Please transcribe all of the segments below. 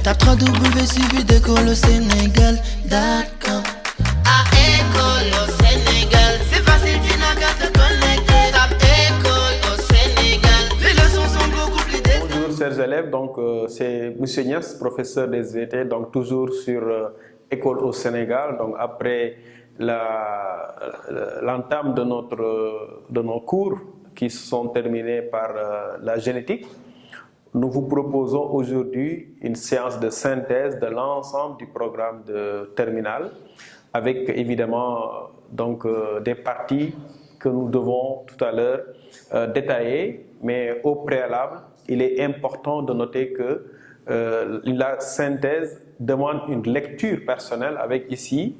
Tape www.suividécole-au-sénégal.com. À École au Sénégal, c'est facile, tu n'as qu'à te connecter. Tape École au Sénégal, les leçons sont beaucoup plus détaillées. Bonjour chers élèves, donc c'est M. Niass, professeur des SVT, donc toujours sur École au Sénégal. Donc après l'entame de nos cours qui sont terminés par la génétique, nous vous proposons aujourd'hui une séance de synthèse de l'ensemble du programme de terminale avec évidemment donc, des parties que nous devons tout à l'heure détailler, mais au préalable, il est important de noter que la synthèse demande une lecture personnelle avec ici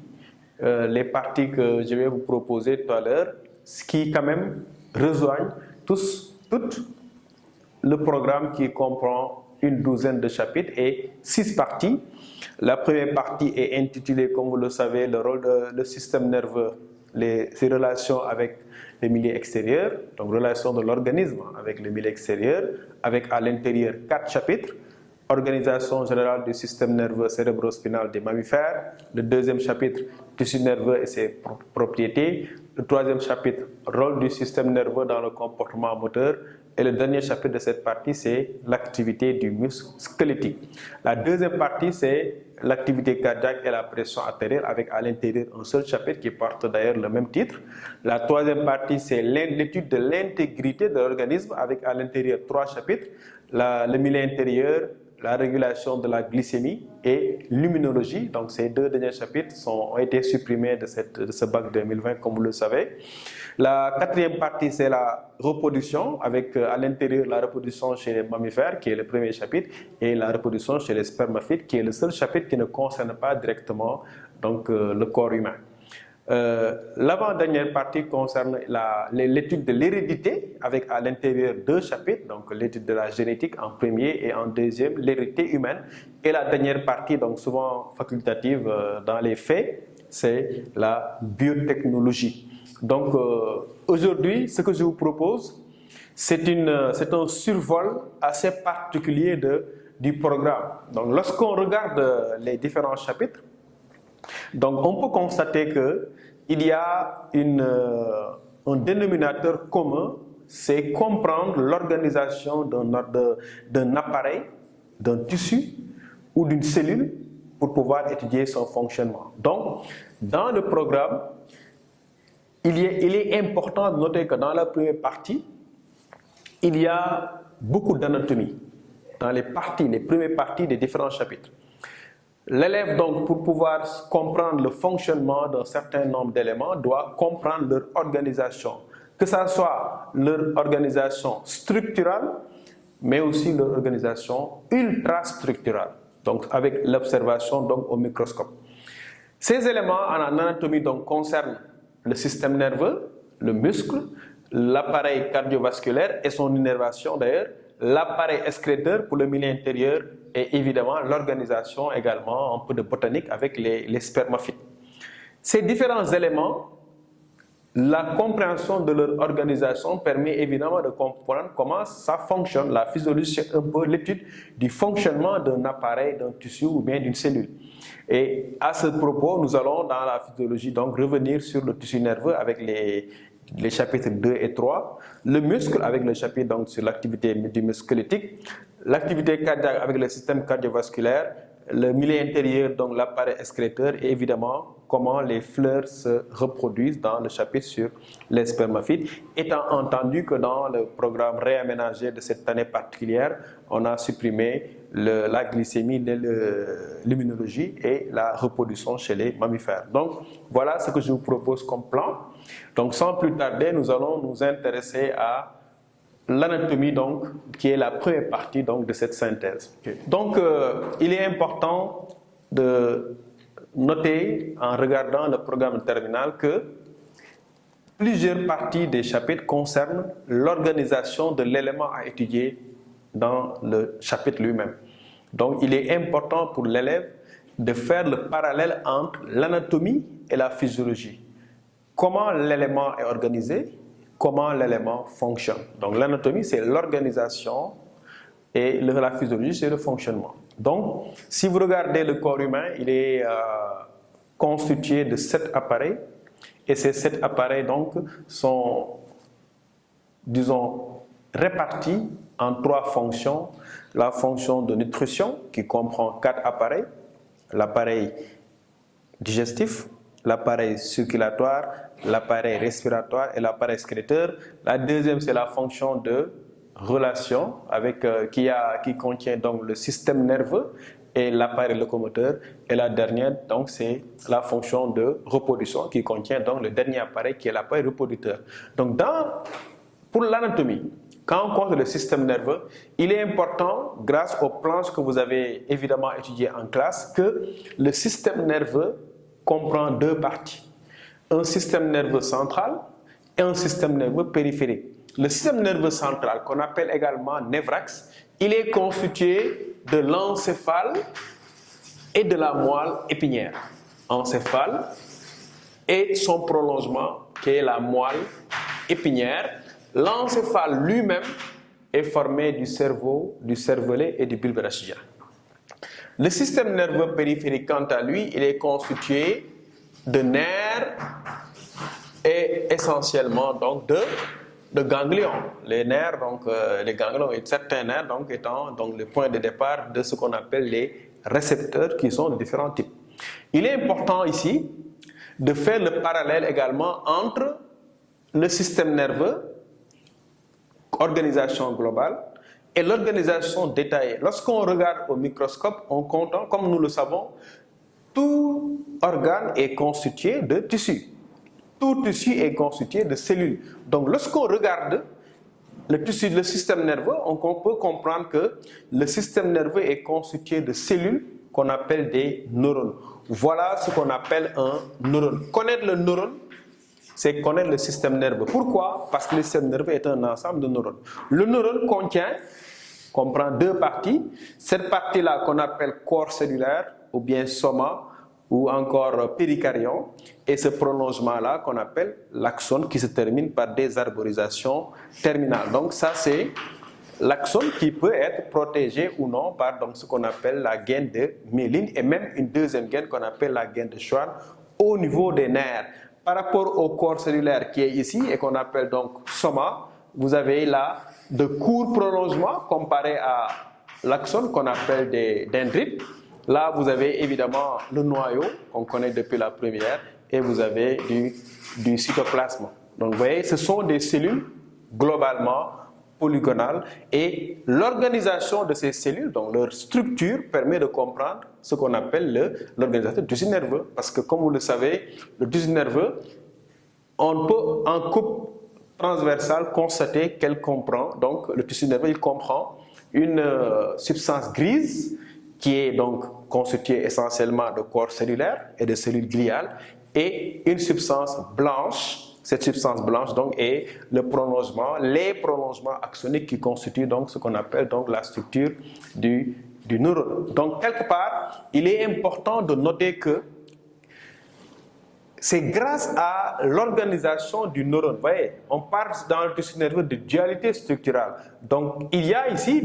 les parties que je vais vous proposer tout à l'heure, ce qui quand même rejoignent tout le programme qui comprend une douzaine de chapitres et 6 parties. La première partie est intitulée, comme vous le savez, le rôle du système nerveux, ses relations avec le milieu extérieur, donc relation de l'organisme avec le milieu extérieur, avec à l'intérieur 4 chapitres. Organisation générale du système nerveux cérébrospinal des mammifères. Le deuxième chapitre, tissu nerveux et ses propriétés. Le troisième chapitre, rôle du système nerveux dans le comportement moteur. Et le dernier chapitre de cette partie, c'est l'activité du muscle squelettique. La deuxième partie, c'est l'activité cardiaque et la pression artérielle avec à l'intérieur un seul chapitre qui porte d'ailleurs le même titre. La troisième partie, c'est l'étude de l'intégrité de l'organisme avec à l'intérieur 3 chapitres. Le milieu intérieur, la régulation de la glycémie et l'immunologie. Donc ces 2 derniers chapitres ont été supprimés de ce bac 2020, comme vous le savez. La quatrième partie, c'est la reproduction, avec à l'intérieur la reproduction chez les mammifères, qui est le premier chapitre, et la reproduction chez les spermaphiles, qui est le seul chapitre qui ne concerne pas directement donc, le corps humain. L'avant-dernière partie concerne l'étude de l'hérédité avec à l'intérieur 2 chapitres, donc l'étude de la génétique en premier et en deuxième, l'hérédité humaine. Et la dernière partie, donc souvent facultative dans les faits, c'est la biotechnologie. Donc aujourd'hui, ce que je vous propose, c'est un survol assez particulier du programme. Donc lorsqu'on regarde les différents chapitres, donc on peut constater qu'il y a un dénominateur commun, c'est comprendre l'organisation d'un appareil, d'un tissu ou d'une cellule pour pouvoir étudier son fonctionnement. Donc, dans le programme, il est important de noter que dans la première partie, il y a beaucoup d'anatomie dans les premières parties des différents chapitres. L'élève, donc, pour pouvoir comprendre le fonctionnement d'un certain nombre d'éléments, doit comprendre leur organisation, que ce soit leur organisation structurale, mais aussi leur organisation ultrastructurale, donc avec l'observation donc au microscope. Ces éléments en anatomie donc concernent le système nerveux, le muscle, l'appareil cardiovasculaire et son innervation d'ailleurs, l'appareil excréteur pour le milieu intérieur et évidemment l'organisation également, un peu de botanique avec les spermaphiles. Ces différents éléments, la compréhension de leur organisation permet évidemment de comprendre comment ça fonctionne. La physiologie, c'est un peu l'étude du fonctionnement d'un appareil, d'un tissu ou bien d'une cellule. Et à ce propos, nous allons dans la physiologie donc revenir sur le tissu nerveux avec les chapitres 2 et 3, le muscle avec le chapitre donc, sur l'activité du muscle squelettique, l'activité cardiaque avec le système cardiovasculaire, le milieu intérieur, donc l'appareil excréteur et évidemment comment les fleurs se reproduisent dans le chapitre sur les spermaphiles, étant entendu que dans le programme réaménagé de cette année particulière, on a supprimé la glycémie, l'immunologie et la reproduction chez les mammifères. Donc voilà ce que je vous propose comme plan. Donc sans plus tarder, nous allons nous intéresser à l'anatomie donc, qui est la première partie donc, de cette synthèse. Okay. Donc il est important de noter en regardant le programme terminal que plusieurs parties des chapitres concernent l'organisation de l'élément à étudier dans le chapitre lui-même. Donc il est important pour l'élève de faire le parallèle entre l'anatomie et la physiologie. Comment l'élément est organisé, comment l'élément fonctionne. Donc l'anatomie, c'est l'organisation et la physiologie, c'est le fonctionnement. Donc, si vous regardez le corps humain, il est constitué de 7 appareils et ces 7 appareils donc sont, disons, répartis en 3 fonctions. La fonction de nutrition qui comprend 4 appareils, l'appareil digestif, l'appareil circulatoire, l'appareil respiratoire et l'appareil excréteur. La deuxième, c'est la fonction de relation avec, qui contient donc le système nerveux et l'appareil locomoteur. Et la dernière, donc, c'est la fonction de reproduction qui contient donc le dernier appareil qui est l'appareil reproducteur. Donc, pour l'anatomie, quand on compte le système nerveux, il est important, grâce aux planches que vous avez évidemment étudiées en classe, que le système nerveux comprend 2 parties. Un système nerveux central et un système nerveux périphérique. Le système nerveux central, qu'on appelle également névrax, il est constitué de l'encéphale et de la moelle épinière. Encéphale et son prolongement, qui est la moelle épinière. L'encéphale lui-même est formé du cerveau, du cervelet et du bulbe rachidien. Le système nerveux périphérique, quant à lui, il est constitué de nerfs et essentiellement donc de ganglions. Les nerfs, donc les ganglions et certains nerfs donc étant donc le point de départ de ce qu'on appelle les récepteurs qui sont de différents types. Il est important ici de faire le parallèle également entre le système nerveux, organisation globale, et l'organisation détaillée. Lorsqu'on regarde au microscope, on compte, comme nous le savons, tout organe est constitué de tissus. Tout tissu est constitué de cellules. Donc lorsqu'on regarde le système nerveux, on peut comprendre que le système nerveux est constitué de cellules qu'on appelle des neurones. Voilà ce qu'on appelle un neurone. Connaître le neurone, c'est connaître le système nerveux. Pourquoi? Parce que le système nerveux est un ensemble de neurones. Le neurone comprend 2 parties. Cette partie-là qu'on appelle corps cellulaire ou bien soma ou encore péricardion, et ce prolongement-là qu'on appelle l'axone qui se termine par des arborisations terminales. Donc ça, c'est l'axone qui peut être protégé ou non par donc, ce qu'on appelle la gaine de myéline et même une deuxième gaine qu'on appelle la gaine de Schwann au niveau des nerfs. Par rapport au corps cellulaire qui est ici et qu'on appelle donc soma, vous avez là de courts prolongements comparé à l'axone qu'on appelle des dendrites. Là, vous avez évidemment le noyau qu'on connaît depuis la première et vous avez du cytoplasme. Donc, vous voyez, ce sont des cellules globalement polygonales et l'organisation de ces cellules, donc leur structure, permet de comprendre ce qu'on appelle l'organisation du tissu nerveux. Parce que, comme vous le savez, le tissu nerveux, on peut en coupe transversale constater qu'elle comprend, donc le tissu nerveux, il comprend une substance grise qui est donc constituée essentiellement de corps cellulaires et de cellules gliales et une substance blanche. Cette substance blanche donc est les prolongements axoniques qui constituent donc ce qu'on appelle donc la structure du neurone. Donc quelque part, il est important de noter que c'est grâce à l'organisation du neurone. Vous voyez, on parle dans le tissu nerveux de dualité structurale. Donc, il y a ici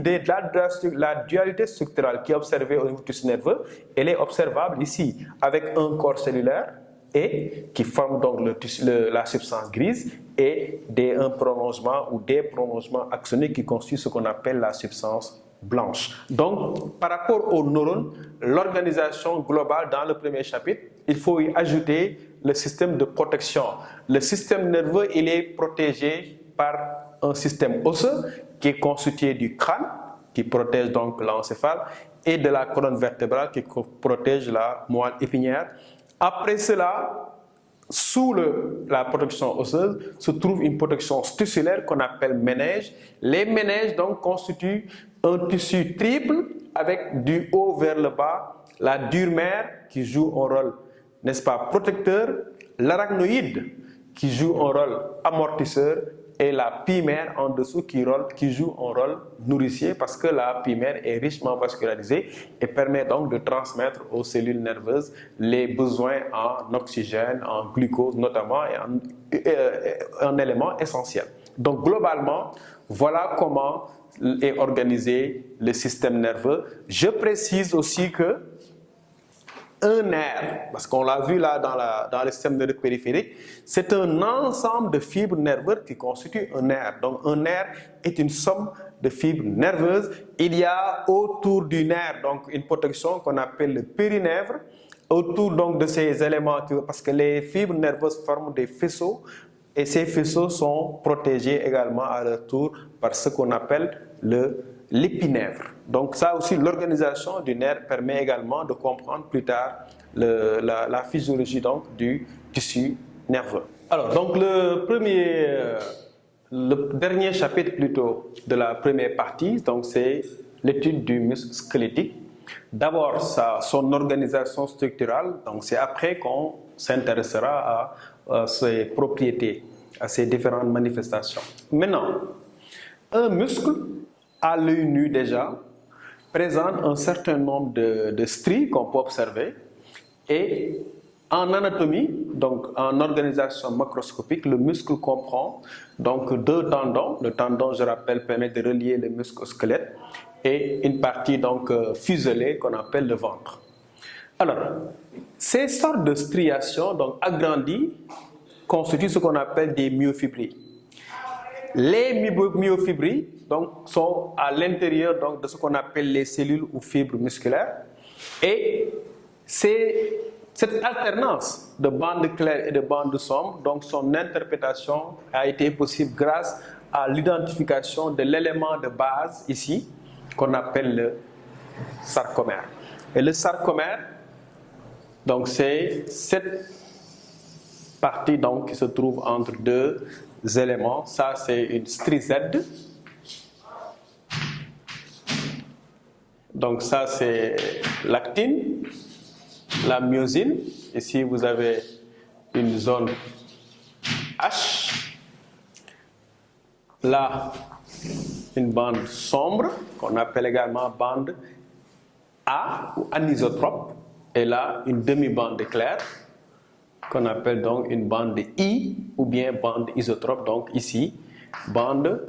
la dualité structurale qui est observée au niveau du tissu nerveux. Elle est observable ici avec un corps cellulaire et qui forme donc la substance grise et un prolongement ou des prolongements axoniques qui constituent ce qu'on appelle la substance blanche. Donc, par rapport aux neurones, l'organisation globale dans le premier chapitre, il faut y ajouter le système de protection. Le système nerveux, il est protégé par un système osseux qui est constitué du crâne, qui protège donc l'encéphale, et de la colonne vertébrale qui protège la moelle épinière. Après cela, sous la protection osseuse, se trouve une protection tissulaire qu'on appelle ménage. Les ménages donc constituent un tissu triple avec du haut vers le bas, la dure mère qui joue un rôle, n'est-ce pas, protecteur, l'arachnoïde qui joue un rôle amortisseur et la pie-mère en dessous qui joue un rôle nourricier parce que la pie-mère est richement vascularisée et permet donc de transmettre aux cellules nerveuses les besoins en oxygène, en glucose notamment et en éléments essentiels. Donc globalement, voilà comment est organisé le système nerveux. Je précise aussi que un nerf, parce qu'on l'a vu là dans le système nerveux périphérique, c'est un ensemble de fibres nerveuses qui constituent un nerf. Donc un nerf est une somme de fibres nerveuses. Il y a autour du nerf donc une protection qu'on appelle le périnèvre, autour donc de ces éléments, parce que les fibres nerveuses forment des faisceaux, et ces faisceaux sont protégés également à leur tour par ce qu'on appelle l'épinèvre. Donc ça aussi, l'organisation du nerf permet également de comprendre plus tard la physiologie donc, du tissu nerveux. Alors, donc le dernier chapitre plutôt de la première partie, donc c'est l'étude du muscle squelettique. D'abord, son organisation structurale, donc c'est après qu'on s'intéressera à ses propriétés, à ses différentes manifestations. Maintenant, un muscle, à l'œil nu déjà, présente un certain nombre de stries qu'on peut observer, et en anatomie, donc en organisation macroscopique, le muscle comprend donc deux tendons. Le tendon, je rappelle, permet de relier le muscle au squelette, et une partie donc fuselée qu'on appelle le ventre. Alors, ces sortes de striations donc agrandies constituent ce qu'on appelle des myofibrilles. Les myofibrilles donc sont à l'intérieur donc de ce qu'on appelle les cellules ou fibres musculaires, et c'est cette alternance de bandes claires et de bandes sombres, donc son interprétation a été possible grâce à l'identification de l'élément de base ici qu'on appelle le sarcomère. Et le sarcomère, donc c'est cette partie donc qui se trouve entre deux éléments. Ça c'est une strie Z. Donc ça c'est l'actine, la myosine. Ici vous avez une zone H. Là une bande sombre qu'on appelle également bande A ou anisotrope. Et là une demi-bande claire qu'on appelle donc une bande I ou bien bande isotrope. Donc ici, bande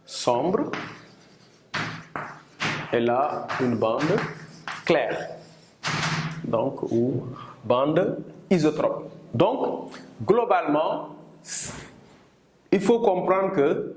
sombre et là une bande claire, donc ou bande isotrope. Donc globalement, il faut comprendre que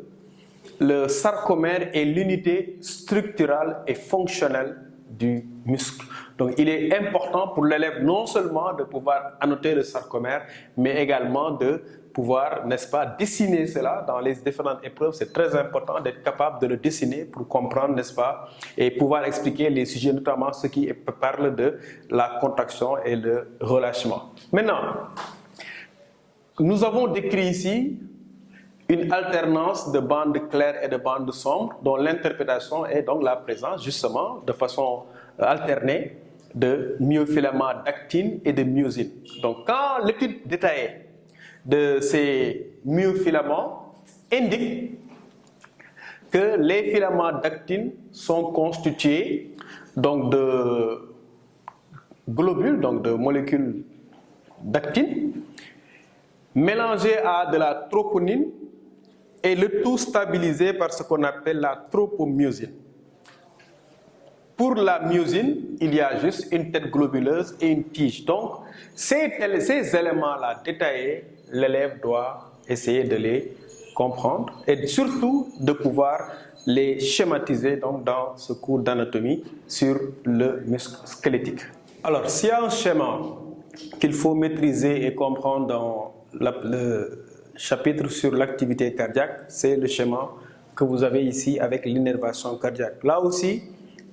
le sarcomère est l'unité structurale et fonctionnelle du muscle. Donc il est important pour l'élève non seulement de pouvoir annoter le sarcomère, mais également de pouvoir, n'est-ce pas, dessiner cela dans les différentes épreuves. C'est très important d'être capable de le dessiner pour comprendre, n'est-ce pas, et pouvoir expliquer les sujets, notamment ceux qui parlent de la contraction et le relâchement. Maintenant, nous avons décrit ici une alternance de bandes claires et de bandes sombres, dont l'interprétation est donc la présence, justement, de façon alternée, de myofilaments d'actine et de myosine. Donc, quand l'étude détaillée de ces myofilaments indique que les filaments d'actine sont constitués donc de globules, donc de molécules d'actine, mélangées à de la troponine, et le tout stabilisé par ce qu'on appelle la tropomyosine. Pour la myosine, il y a juste une tête globuleuse et une tige. Donc, ces éléments-là détaillés, l'élève doit essayer de les comprendre et surtout de pouvoir les schématiser donc, dans ce cours d'anatomie sur le muscle squelettique. Alors, s'il y a un schéma qu'il faut maîtriser et comprendre dans le chapitre sur l'activité cardiaque, c'est le schéma que vous avez ici avec l'innervation cardiaque. Là aussi,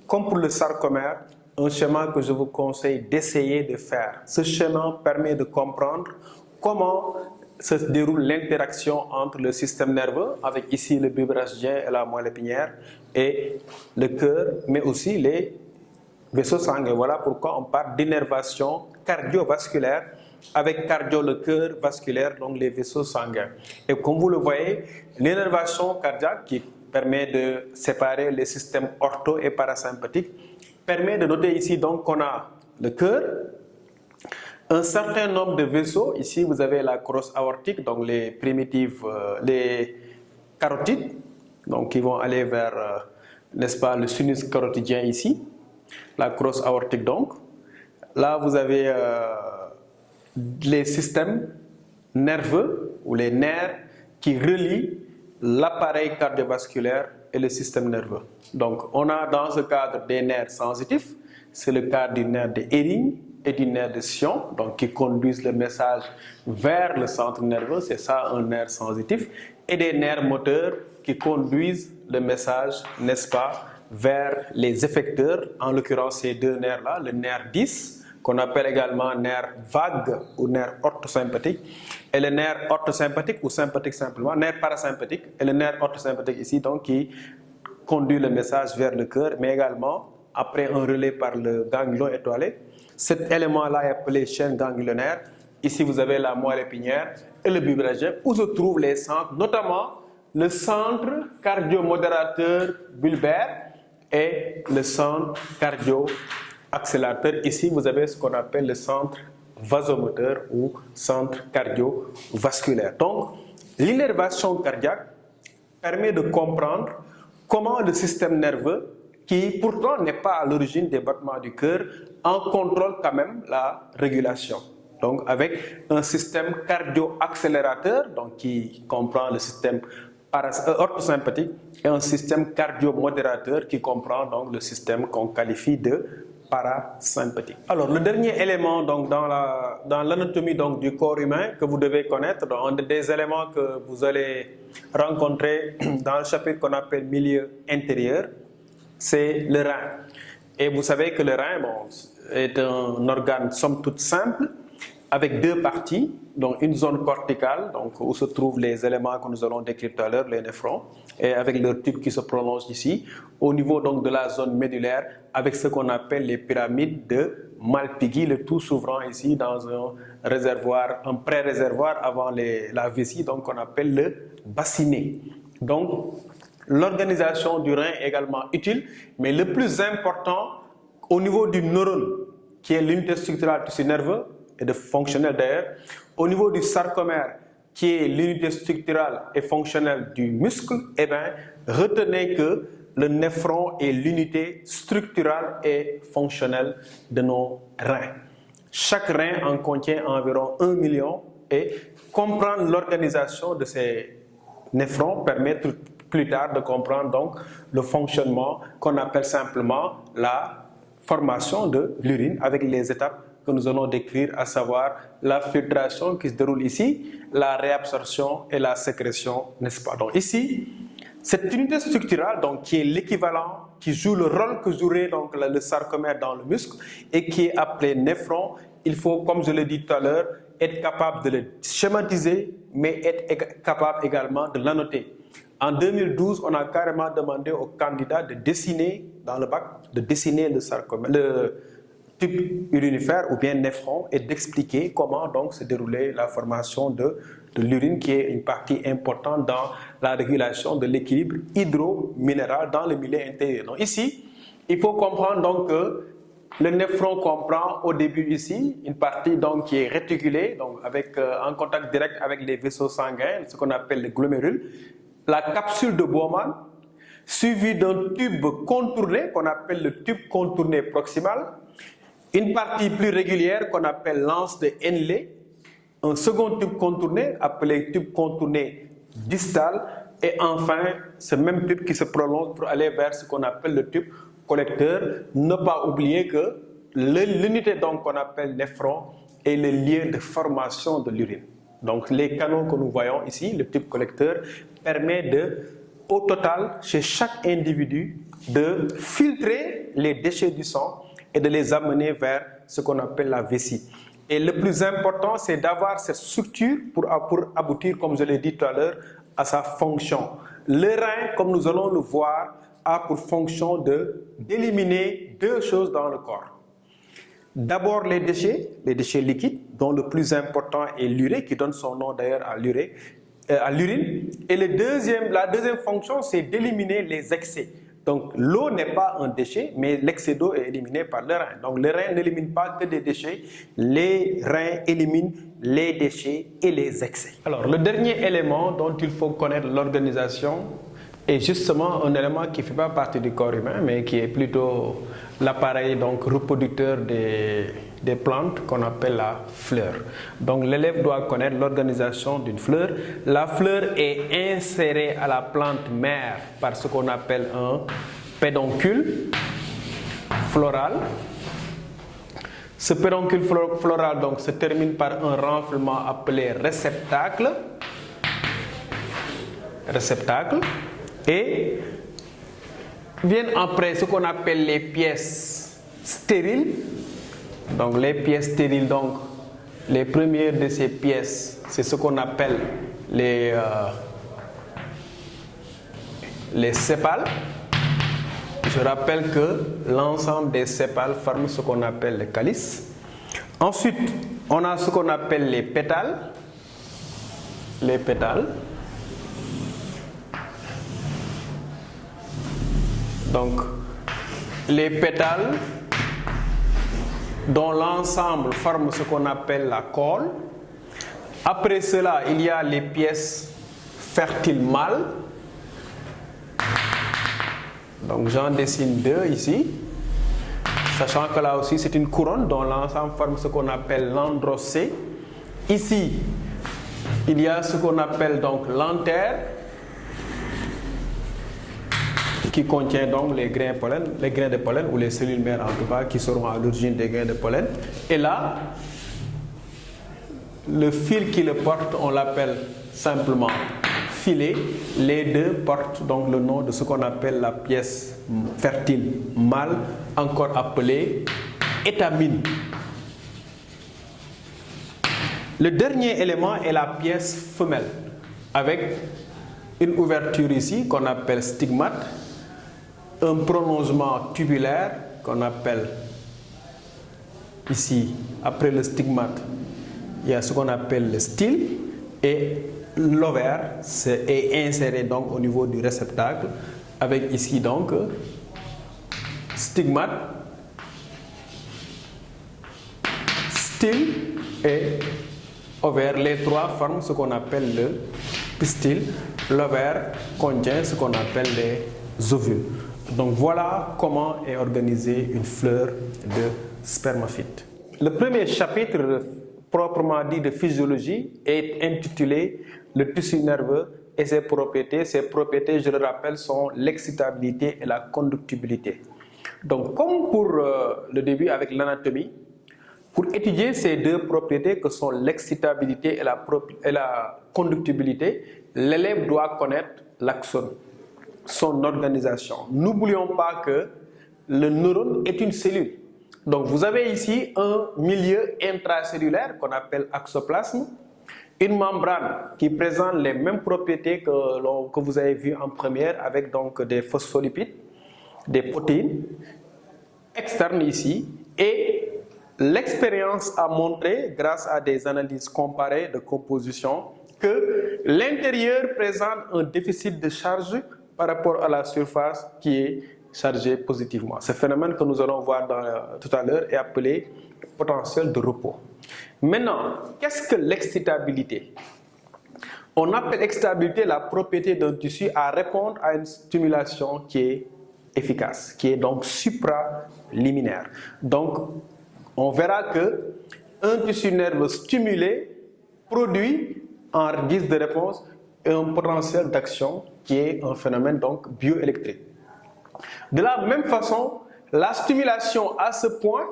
comme pour le sarcomère, un schéma que je vous conseille d'essayer de faire. Ce schéma permet de comprendre comment se déroule l'interaction entre le système nerveux, avec ici le bulbe rachidien et la moelle épinière, et le cœur, mais aussi les vaisseaux sanguins. Voilà pourquoi on parle d'innervation cardiovasculaire, avec cardio le cœur, vasculaire, donc les vaisseaux sanguins. Et comme vous le voyez, l'innervation cardiaque qui permet de séparer les systèmes ortho et parasympathiques permet de noter ici donc qu'on a le cœur, un certain nombre de vaisseaux. Ici vous avez la crosse aortique, donc les primitives, les carotides, donc qui vont aller vers, n'est-ce pas, le sinus carotidien ici, la crosse aortique donc. Là, vous avez les systèmes nerveux ou les nerfs qui relient l'appareil cardiovasculaire et le système nerveux. Donc, on a dans ce cadre des nerfs sensitifs, c'est le cas du nerf de Hering et du nerf de Sion, donc qui conduisent le message vers le centre nerveux, c'est ça un nerf sensitif, et des nerfs moteurs qui conduisent le message, n'est-ce pas, vers les effecteurs, en l'occurrence ces deux nerfs-là, le nerf 10, qu'on appelle également nerf vague ou nerf orthosympathique, et le nerf orthosympathique ou sympathique simplement, nerf parasympathique, et le nerf orthosympathique ici, donc qui conduit le message vers le cœur, mais également après un relais par le ganglion étoilé. Cet élément-là est appelé chaîne ganglionnaire. Ici, vous avez la moelle épinière et le bulbe radial, où se trouvent les centres, notamment le centre cardio-modérateur bulbaire et le centre cardio-accélérateur. Ici, vous avez ce qu'on appelle le centre vasomoteur ou centre cardiovasculaire. Donc, l'innervation cardiaque permet de comprendre comment le système nerveux, qui pourtant n'est pas à l'origine des battements du cœur, en contrôle quand même la régulation. Donc, avec un système cardio-accélérateur, donc qui comprend le système orthosympathique, et un système cardio-modérateur qui comprend donc le système qu'on qualifie de parasympathique. Alors, le dernier élément donc, dans l'anatomie donc, du corps humain que vous devez connaître, donc, un des éléments que vous allez rencontrer dans le chapitre qu'on appelle milieu intérieur, c'est le rein. Et vous savez que le rein est un organe somme toute simple, avec deux parties, donc une zone corticale, donc où se trouvent les éléments que nous allons décrire tout à l'heure, les néphrons, et avec leur tube qui se prolonge ici, au niveau donc de la zone médulaire, avec ce qu'on appelle les pyramides de Malpighi, le tout s'ouvrant ici dans un réservoir, un pré-réservoir avant la vessie, donc qu'on appelle le bassinet. Donc, l'organisation du rein est également utile, mais le plus important, au niveau du neurone, qui est l'unité structurale du tissu nerveux, et de fonctionnel d'ailleurs, au niveau du sarcomère, qui est l'unité structurale et fonctionnelle du muscle, eh bien, retenez que le néphron est l'unité structurale et fonctionnelle de nos reins. Chaque rein en contient environ 1 million et comprendre l'organisation de ces néphrons permet plus tard de comprendre donc le fonctionnement qu'on appelle simplement la formation de l'urine avec les étapes que nous allons décrire, à savoir la filtration qui se déroule ici, la réabsorption et la sécrétion, n'est-ce pas? Donc ici, cette unité structurale, donc, qui est l'équivalent, qui joue le rôle que jouerait donc, le sarcomère dans le muscle et qui est appelé néphron, il faut, comme je l'ai dit tout à l'heure, être capable de le schématiser, mais être capable également de l'annoter. En 2012, on a carrément demandé aux candidats de dessiner, dans le bac, de dessiner le sarcomère, le tube urinifère ou bien néphron et d'expliquer comment donc se déroulait la formation de l'urine qui est une partie importante dans la régulation de l'équilibre hydro-minéral dans le milieu intérieur. Donc ici, il faut comprendre donc que le néphron comprend au début ici une partie donc qui est réticulée, donc avec, en contact direct avec les vaisseaux sanguins, ce qu'on appelle les glomérules, la capsule de Bowman, suivie d'un tube contourné qu'on appelle le tube contourné proximal, une partie plus régulière qu'on appelle l'anse de Henle, un second tube contourné appelé tube contourné distal, et enfin ce même tube qui se prolonge pour aller vers ce qu'on appelle le tube collecteur. Ne pas oublier que l'unité donc qu'on appelle néphron est le lieu de formation de l'urine. Donc les canaux que nous voyons ici, le tube collecteur, permet au total, chez chaque individu, de filtrer les déchets du sang et de les amener vers ce qu'on appelle la vessie. Et le plus important, c'est d'avoir cette structure pour aboutir, comme je l'ai dit tout à l'heure, à sa fonction. Le rein, comme nous allons le voir, a pour fonction d'éliminer deux choses dans le corps. D'abord les déchets liquides, dont le plus important est l'urée, qui donne son nom d'ailleurs à l'urine. Et la deuxième fonction, c'est d'éliminer les excès. Donc l'eau n'est pas un déchet, mais l'excès d'eau est éliminé par le rein. Donc le rein n'élimine pas que des déchets, les reins éliminent les déchets et les excès. Alors le dernier élément dont il faut connaître l'organisation est justement un élément qui ne fait pas partie du corps humain, mais qui est plutôt l'appareil donc reproducteur des plantes qu'on appelle la fleur. Donc l'élève doit connaître l'organisation d'une fleur. La fleur est insérée à la plante mère par ce qu'on appelle un pédoncule floral. Ce pédoncule floral donc se termine par un renflement appelé réceptacle. Et viennent après ce qu'on appelle les pièces stériles. Donc les pièces stériles, donc les premières de ces pièces, c'est ce qu'on appelle les sépales. Je rappelle que l'ensemble des sépales forme ce qu'on appelle le calice. Ensuite, on a ce qu'on appelle les pétales. Les pétales. Donc, les pétales dont l'ensemble forme ce qu'on appelle la colle. Après cela, il y a les pièces fertiles mâles. Donc, j'en dessine deux ici, sachant que là aussi c'est une couronne dont l'ensemble forme ce qu'on appelle l'androcée. Ici, il y a ce qu'on appelle donc l'antère, qui contient donc les grains de pollen ou les cellules mères en tout cas qui seront à l'origine des grains de pollen. Et là, le fil qui le porte, on l'appelle simplement filet. Les deux portent donc le nom de ce qu'on appelle la pièce fertile mâle, encore appelée étamine. Le dernier élément est la pièce femelle, avec une ouverture ici qu'on appelle stigmate, un prolongement tubulaire qu'on appelle ici, après le stigmate, il y a ce qu'on appelle le style, et l'ovaire est inséré donc au niveau du réceptacle, avec ici donc stigmate, style et ovaire. Les trois forment ce qu'on appelle le pistil. L'ovaire contient ce qu'on appelle les ovules. Donc voilà comment est organisée une fleur de spermaphyte. Le premier chapitre proprement dit de physiologie est intitulé le tissu nerveux et ses propriétés. Ces propriétés, je le rappelle, sont l'excitabilité et la conductibilité. Donc comme pour le début avec l'anatomie, pour étudier ces deux propriétés que sont l'excitabilité et la conductibilité, l'élève doit connaître l'axone, son organisation. N'oublions pas que le neurone est une cellule. Donc vous avez ici un milieu intracellulaire qu'on appelle axoplasme, une membrane qui présente les mêmes propriétés que vous avez vues en première avec donc des phospholipides, des protéines externes ici, et l'expérience a montré, grâce à des analyses comparées de composition, que l'intérieur présente un déficit de charge par rapport à la surface qui est chargée positivement. Ce phénomène que nous allons voir tout à l'heure est appelé potentiel de repos. Maintenant, qu'est-ce que l'excitabilité? On appelle excitabilité la propriété d'un tissu à répondre à une stimulation qui est efficace, qui est donc supraliminaire. Donc, on verra que un tissu nerveux stimulé produit en guise de réponse un potentiel d'action qui est un phénomène donc bioélectrique. De la même façon, la stimulation à ce point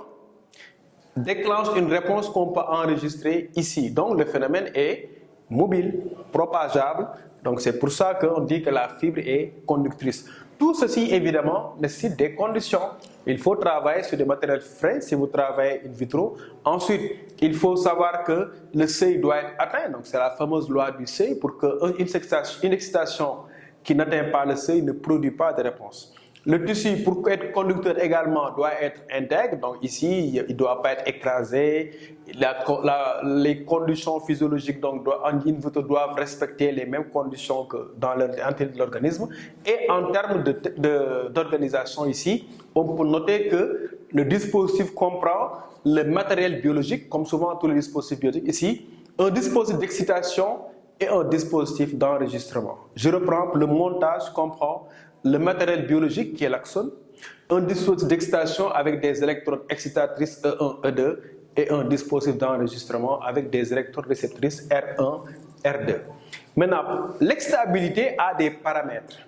déclenche une réponse qu'on peut enregistrer ici. Donc le phénomène est mobile, propageable. Donc c'est pour ça qu'on dit que la fibre est conductrice. Tout ceci évidemment nécessite des conditions. Il faut travailler sur des matériels frais si vous travaillez in vitro. Ensuite, il faut savoir que le seuil doit être atteint. Donc c'est la fameuse loi du seuil pour qu'une excitation qui n'atteint pas le seuil ne produit pas de réponse. Le tissu, pour être conducteur également, doit être intègre. Donc ici, il ne doit pas être écrasé. Les conditions physiologiques donc, en in vitro doivent respecter les mêmes conditions que dans l'intérieur de l'organisme. Et en termes d'organisation ici, on peut noter que le dispositif comprend le matériel biologique, comme souvent tous les dispositifs biologiques ici, un dispositif d'excitation et un dispositif d'enregistrement. Je reprends, le montage comprend le matériel biologique qui est l'axone, un dispositif d'excitation avec des électrodes excitatrices E1, E2 et un dispositif d'enregistrement avec des électrodes réceptrices R1, R2. Maintenant, l'excitabilité a des paramètres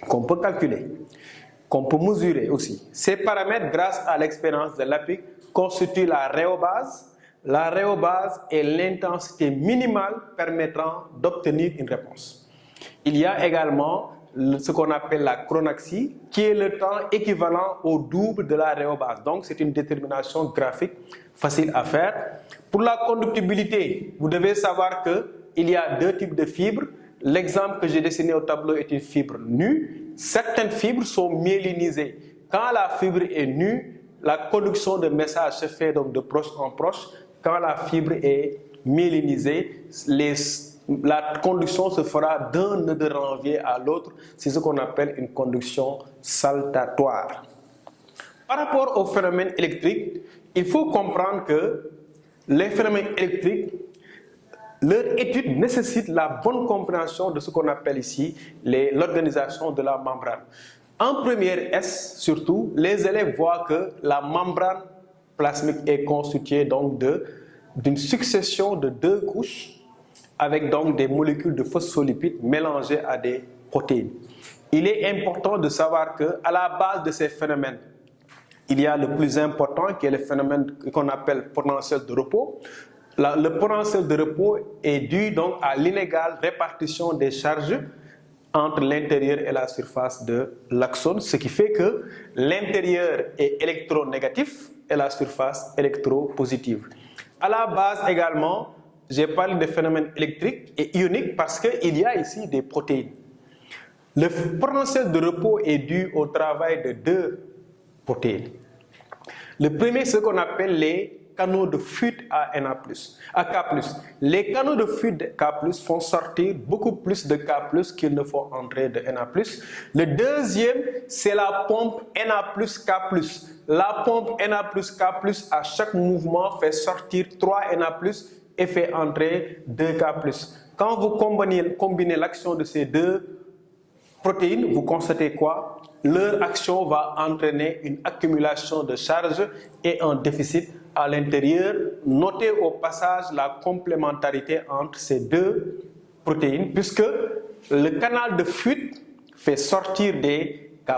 qu'on peut calculer, qu'on peut mesurer aussi. Ces paramètres, grâce à l'expérience de l'APIC, constituent la rhéobase. La rhéobase est l'intensité minimale permettant d'obtenir une réponse. Il y a également ce qu'on appelle la chronaxie, qui est le temps équivalent au double de la rhéobase. Donc, c'est une détermination graphique facile à faire. Pour la conductibilité, vous devez savoir qu'il y a deux types de fibres. L'exemple que j'ai dessiné au tableau est une fibre nue. Certaines fibres sont myélinisées. Quand la fibre est nue, la conduction de messages se fait donc de proche en proche. Quand la fibre est myélinisée, la conduction se fera d'un nœud de renvier à l'autre. C'est ce qu'on appelle une conduction saltatoire. Par rapport au phénomène électrique, il faut comprendre que les phénomènes électriques, leur étude nécessite la bonne compréhension de ce qu'on appelle ici l'organisation de la membrane. En première S, surtout, les élèves voient que la membrane plasmique est constituée donc d'une succession de deux couches avec donc des molécules de phospholipides mélangées à des protéines. Il est important de savoir qu'à la base de ces phénomènes, il y a le plus important qui est le phénomène qu'on appelle potentiel de repos. Le potentiel de repos est dû donc à l'inégale répartition des charges entre l'intérieur et la surface de l'axone, ce qui fait que l'intérieur est électronégatif et la surface électropositive. À la base également, j'ai parlé de phénomènes électriques et ioniques parce qu'il y a ici des protéines. Le potentiel de repos est dû au travail de deux protéines. Le premier, c'est ce qu'on appelle les canaux de fuite à K+. Les canaux de fuite de K+, font sortir beaucoup plus de K+, qu'il ne faut entrer de Na+. Le deuxième, c'est la pompe Na+, K+. La pompe Na+, K+, à chaque mouvement, fait sortir 3 Na+, et fait entrer 2K+. Quand vous combinez l'action de ces deux protéines, vous constatez quoi? Leur action va entraîner une accumulation de charge et un déficit à l'intérieur. Notez au passage la complémentarité entre ces deux protéines, puisque le canal de fuite fait sortir des K+,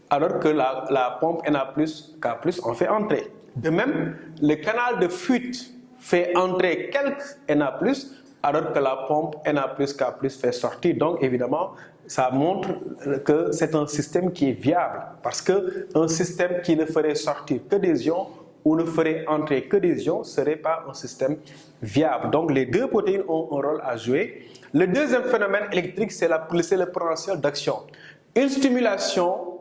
alors que la pompe Na+, K+, en fait entrer. De même, le canal de fuite fait entrer quelques Na+, alors que la pompe Na+, K+, fait sortir. Donc, évidemment, ça montre que c'est un système qui est viable. Parce qu'un système qui ne ferait sortir que des ions ou ne ferait entrer que des ions ne serait pas un système viable. Donc, les deux protéines ont un rôle à jouer. Le deuxième phénomène électrique, c'est le potentiel d'action. Une stimulation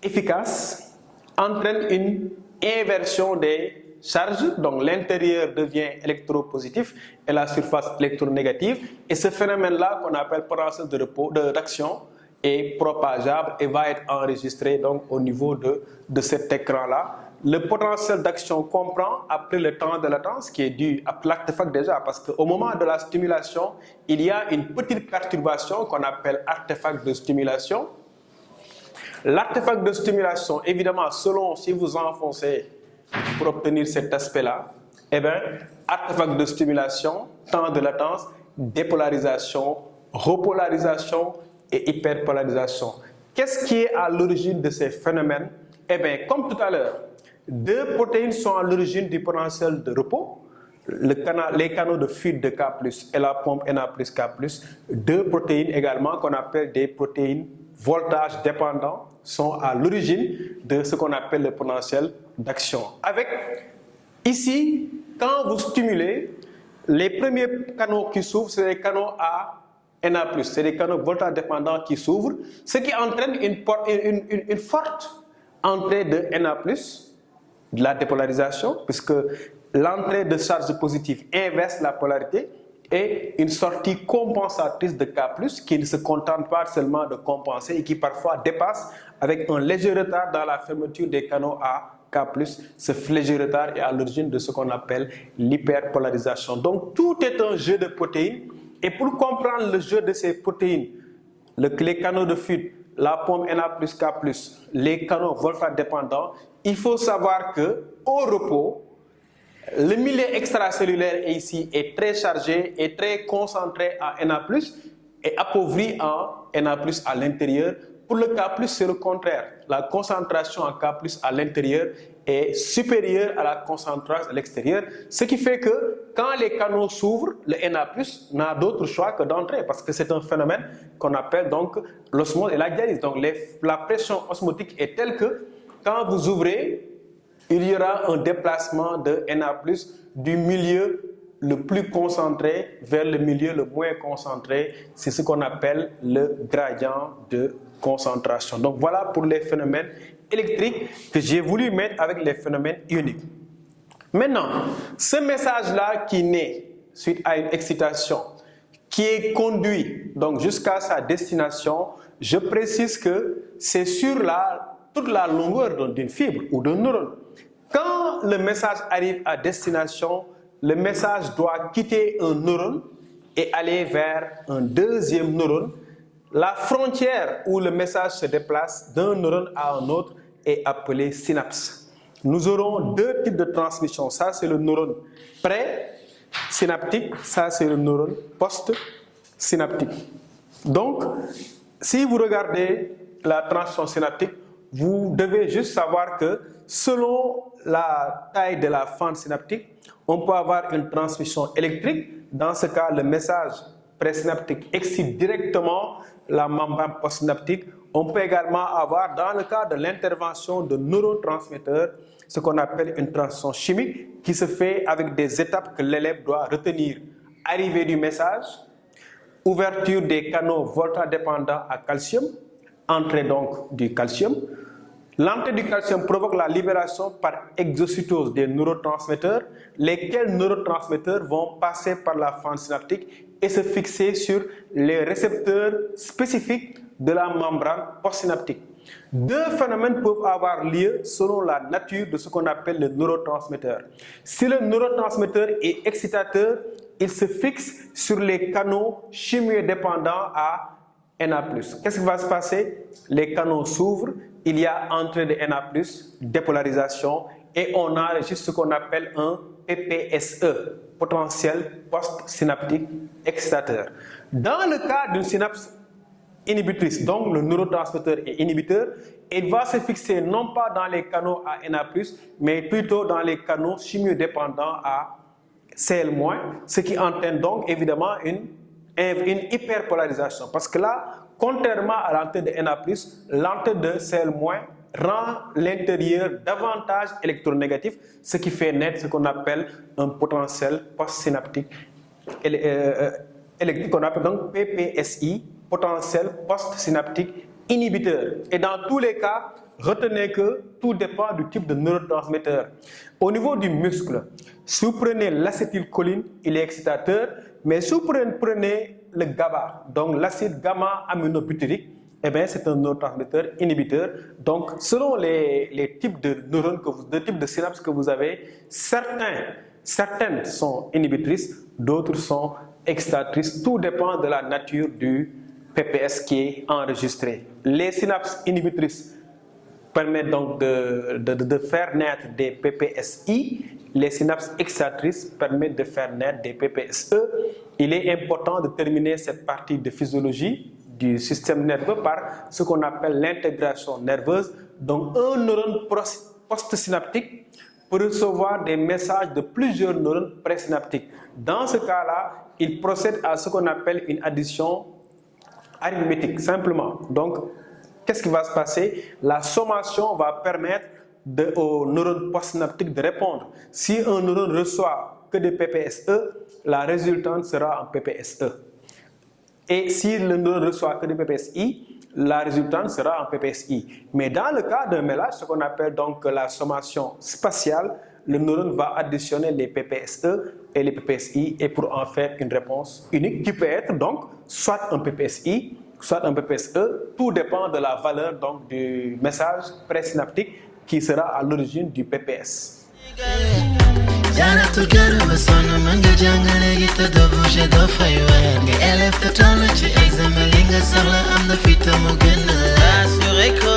efficace entraîne une inversion des charge, donc l'intérieur devient électropositif et la surface électronégative. Et ce phénomène-là, qu'on appelle potentiel d'action, est propageable et va être enregistré donc au niveau de cet écran-là. Le potentiel d'action comprend, après le temps de latence, qui est dû à l'artefact déjà, parce qu'au moment de la stimulation, il y a une petite perturbation qu'on appelle artefact de stimulation. L'artefact de stimulation, évidemment, selon si vous enfoncez pour obtenir cet aspect-là, eh bien, artefact de stimulation, temps de latence, dépolarisation, repolarisation et hyperpolarisation. Qu'est-ce qui est à l'origine de ces phénomènes? Eh bien, comme tout à l'heure, deux protéines sont à l'origine du potentiel de repos, les canaux de fuite de K+, et la pompe Na+, K+, deux protéines également qu'on appelle des protéines voltage dépendants sont à l'origine de ce qu'on appelle le potentiel d'action. Avec, ici, quand vous stimulez, les premiers canaux qui s'ouvrent, c'est les canaux à Na+, c'est les canaux voltage dépendants qui s'ouvrent, ce qui entraîne une forte entrée de Na+, de la dépolarisation, puisque l'entrée de charge positive inverse la polarité, et une sortie compensatrice de K+, qui ne se contente pas seulement de compenser et qui parfois dépasse avec un léger retard dans la fermeture des canaux à K+. K+, ce léger retard est à l'origine de ce qu'on appelle l'hyperpolarisation. Donc tout est un jeu de protéines, et pour comprendre le jeu de ces protéines, les canaux de fuite, la pompe Na+, K+, les canaux volta-dépendants, il faut savoir qu'au repos, le milieu extracellulaire ici est très chargé et très concentré en Na+, et appauvri en Na+, à l'intérieur. Pour le K+, c'est le contraire. La concentration en K+, à l'intérieur est supérieure à la concentration à l'extérieur, ce qui fait que quand les canaux s'ouvrent, le Na+, n'a d'autre choix que d'entrer, parce que c'est un phénomène qu'on appelle donc l'osmose et la dialyse. Donc la pression osmotique est telle que quand vous ouvrez, il y aura un déplacement de Na+, du milieu le plus concentré vers le milieu le moins concentré. C'est ce qu'on appelle le gradient de concentration. Donc voilà pour les phénomènes électriques que j'ai voulu mettre avec les phénomènes ioniques. Maintenant, ce message-là qui naît suite à une excitation, qui est conduit donc jusqu'à sa destination, je précise que c'est sur toute la longueur d'une fibre ou d'un neurone. Quand le message arrive à destination, le message doit quitter un neurone et aller vers un deuxième neurone. La frontière où le message se déplace d'un neurone à un autre est appelée synapse. Nous aurons deux types de transmission. Ça, c'est le neurone pré-synaptique. Ça, c'est le neurone post-synaptique. Donc, si vous regardez la transmission synaptique, vous devez juste savoir que selon la taille de la fente synaptique, on peut avoir une transmission électrique. Dans ce cas, le message présynaptique excite directement la membrane postsynaptique. On peut également avoir, dans le cas de l'intervention de neurotransmetteurs, ce qu'on appelle une transmission chimique qui se fait avec des étapes que l'élève doit retenir. Arrivée du message, ouverture des canaux volta-dépendants à calcium, entrée donc du calcium. L'entrée du calcium provoque la libération par exocytose des neurotransmetteurs, lesquels neurotransmetteurs vont passer par la fente synaptique et se fixer sur les récepteurs spécifiques de la membrane postsynaptique. Deux phénomènes peuvent avoir lieu selon la nature de ce qu'on appelle le neurotransmetteur. Si le neurotransmetteur est excitateur, il se fixe sur les canaux chimiodépendants à Na+. Qu'est-ce qui va se passer? Les canaux s'ouvrent, il y a entrée de Na+, dépolarisation, et on enregistre ce qu'on appelle un PPSE, potentiel post-synaptique excitateur. Dans le cas d'une synapse inhibitrice, donc le neurotransmetteur est inhibiteur, il va se fixer non pas dans les canaux à Na+, mais plutôt dans les canaux chimiodépendants à Cl-, ce qui entraîne donc évidemment une hyperpolarisation. Parce que là, contrairement à l'entrée de Na+, l'entrée de Cl- rend l'intérieur davantage électronégatif, ce qui fait naître ce qu'on appelle un potentiel post-synaptique électrique, qu'on appelle donc PPSI, potentiel post-synaptique inhibiteur. Et dans tous les cas, retenez que tout dépend du type de neurotransmetteur. Au niveau du muscle, si vous prenez l'acétylcholine, il est excitateur, mais si vous prenez le GABA, donc l'acide gamma-aminobutyrique, eh bien, c'est un neurotransmetteur inhibiteur. Donc, selon les types de neurones, les types de synapses que vous avez, certaines sont inhibitrices, d'autres sont excitatrices. Tout dépend de la nature du PPS qui est enregistré. Les synapses inhibitrices permettent donc de faire naître des PPSI. Les synapses excitatrices permettent de faire naître des PPSE. Il est important de terminer cette partie de physiologie du système nerveux par ce qu'on appelle l'intégration nerveuse. Donc un neurone postsynaptique peut recevoir des messages de plusieurs neurones présynaptiques. Dans ce cas-là, il procède à ce qu'on appelle une addition arithmétique, simplement. Donc, qu'est-ce qui va se passer? La sommation va permettre aux neurones postsynaptiques de répondre. Si un neurone reçoit que des PPSE, la résultante sera un PPSE. Et si le neurone ne reçoit que des PPSI, la résultante sera un PPSI. Mais dans le cas d'un mélange, ce qu'on appelle donc la sommation spatiale, le neurone va additionner les PPSE et les PPSI et pour en faire une réponse unique qui peut être donc soit un PPSI, soit un PPSE. Tout dépend de la valeur donc du message présynaptique qui sera à l'origine du PPS. Jaratu garba sonu manga jangale gita do bouger do faywer nga élève te tollu ci examen li nga soxla am na fi tamu gën la sur école